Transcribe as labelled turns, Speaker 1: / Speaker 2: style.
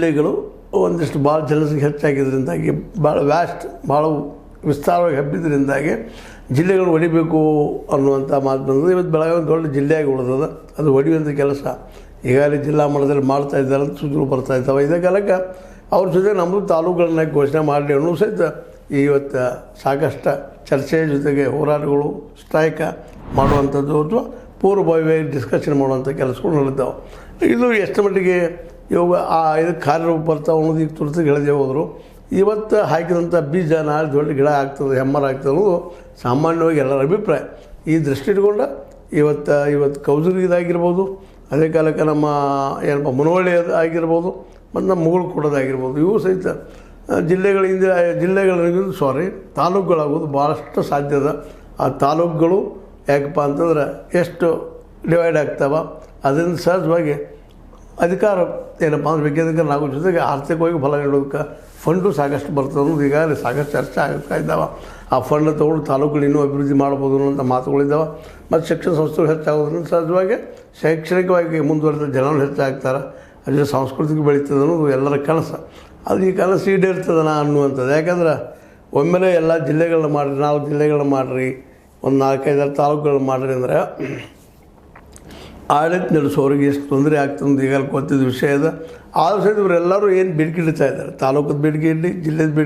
Speaker 1: ಜಿಲ್ಲೆಗಳು ಒಂದಿಷ್ಟು ಭಾಳ ಜನಸಂಖ್ಯೆ ಹೆಚ್ಚಾಗಿದ್ದರಿಂದಾಗಿ ಭಾಳ ಭಾಳ ವಿಸ್ತಾರವಾಗಿ ಹಬ್ಬಿದ್ದರಿಂದಾಗಿ ಜಿಲ್ಲೆಗಳು ಹೊಡಿಬೇಕು ಅನ್ನುವಂಥ ಮಾತು ಬಂದದ್ದು. ಇವತ್ತು ಬೆಳಗಾವಿ ಒಂದು ದೊಡ್ಡ ಜಿಲ್ಲೆಯಾಗಿ ಉಳಿದದ. ಅದು ಹೊಡೆಯುವಂಥ ಕೆಲಸ ಈಗಾಗಲೇ ಜಿಲ್ಲಾ ಮಟ್ಟದಲ್ಲಿ ಮಾಡ್ತಾ ಇದ್ದಾರೆ ಅಂತ ಸೂಚನೆ ಬರ್ತಾ ಇದ್ದಾವೆ. ಇದೇ ಕಾಲಕ್ಕೆ ಅವ್ರ ಜೊತೆ ನಮ್ಮದು ತಾಲೂಕುಗಳನ್ನ ಘೋಷಣೆ ಮಾಡಲಿ ಅನ್ನೋ ಸಹಿತ ಇವತ್ತು ಸಾಕಷ್ಟು ಚರ್ಚೆ ಜೊತೆಗೆ ಹೋರಾಟಗಳು ಸ್ಟ್ರೈಕ ಮಾಡುವಂಥದ್ದು ಅಥವಾ ಪೂರ್ವಭಾವಿಯಾಗಿ ಡಿಸ್ಕಷನ್ ಮಾಡುವಂಥ ಕೆಲಸಗಳು ನಡೆದಾವೆ. ಇದು ಎಷ್ಟು ಮಟ್ಟಿಗೆ ಇವಾಗ ಇದಕ್ಕೆ ಕಾರ್ಯರೂಪ ಬರ್ತಾವೆ ಅನ್ನೋದು ಈಗ ತುರ್ತಿಗೆ ಹೇಳಿದೆ ಹೋದರು. ಇವತ್ತು ಹಾಕಿದಂಥ ಬೀಜ ನಾಳೆ ದೊಡ್ಡ ಗಿಡ ಆಗ್ತದೆ, ಹೆಮ್ಮರ ಆಗ್ತದೆ ಅನ್ನೋದು ಸಾಮಾನ್ಯವಾಗಿ ಎಲ್ಲರ ಅಭಿಪ್ರಾಯ. ಈ ದೃಷ್ಟಿ ಇಟ್ಕೊಂಡು ಇವತ್ತು ಕೌಜುರಿದಾಗಿರ್ಬೋದು, ಅದೇ ಕಾಲಕ್ಕೆ ನಮ್ಮ ಏನಪ್ಪ ಮುನವಳ್ಳಿ ಆಗಿರ್ಬೋದು ಮತ್ತು ನಮ್ಮ ಮುಗುಳು ಕೊಡೋದಾಗಿರ್ಬೋದು, ಇವು ಸಹಿತ ತಾಲೂಕುಗಳಾಗೋದು ಭಾಳಷ್ಟು ಸಾಧ್ಯದ. ಆ ತಾಲೂಕುಗಳು ಯಾಕಪ್ಪ ಅಂತಂದ್ರೆ ಎಷ್ಟು ಡಿವೈಡ್ ಆಗ್ತಾವೆ, ಅದರಿಂದ ಸಹಜವಾಗಿ ಅಧಿಕಾರ ಏನಪ್ಪ ಅಂದ್ರೆ ವಿಜ್ಞಾನಿಕ ನಾವು ಜೊತೆಗೆ ಆರ್ಥಿಕವಾಗಿ ಫಲ ನೀಡೋದಕ್ಕೆ ಫಂಡು ಸಾಕಷ್ಟು ಬರ್ತದೆ ಅನ್ನೋದು ಈಗಾಗಲೇ ಸಾಕಷ್ಟು ಚರ್ಚೆ ಆಗ್ತಾ ಇದ್ದಾವೆ. ಆ ಫಂಡ್ ತೊಗೊಂಡು ತಾಲೂಕುಗಳು ಇನ್ನೂ ಅಭಿವೃದ್ಧಿ ಮಾಡ್ಬೋದು ಅನ್ನೋಂಥ ಮಾತುಗಳಿದ್ದಾವೆ. ಮತ್ತು ಶಿಕ್ಷಣ ಸಂಸ್ಥೆಗಳು ಹೆಚ್ಚಾಗೋದ್ರಿಂದ ಸಹಜವಾಗಿ ಶೈಕ್ಷಣಿಕವಾಗಿ ಮುಂದುವರೆದ ಜನರು ಹೆಚ್ಚಾಗ್ತಾರೆ, ಅದ್ರ ಸಾಂಸ್ಕೃತಿಕ ಬೆಳೀತದೆ ಅನ್ನೋದು ಎಲ್ಲರ ಕನಸು. ಅದು ಈ ಕನಸು ಈಡೇರ್ತದನ ಅನ್ನುವಂಥದ್ದು. ಯಾಕಂದ್ರೆ ಒಮ್ಮೆಲೆ ಎಲ್ಲ ಜಿಲ್ಲೆಗಳನ್ನ ಮಾಡಿರಿ, 4 ಜಿಲ್ಲೆಗಳನ್ನ ಮಾಡಿರಿ, ಒಂದು 4-5 ತಾಲೂಕುಗಳನ್ನ ಮಾಡಿರಿ ಅಂದರೆ ಆಡಳಿತ ನಡೆಸೋರಿಗೆ ಎಷ್ಟು ತೊಂದರೆ ಆಗ್ತದೆ ಅಂತ ಈಗಾಗಲೇ ಗೊತ್ತಿದ್ದ ವಿಷಯ ಇದೆ. ಆದರೂ ಸಹಿತ ಇವರೆಲ್ಲರೂ ಏನು ಬೇಡಿಕೆ ಇಡ್ತಾ ಇದ್ದಾರೆ, ತಾಲೂಕದ ಬೇಡಿಕೆ ಇರಲಿ, ಜಿಲ್ಲೆದ ಬೇಡಿಕೆ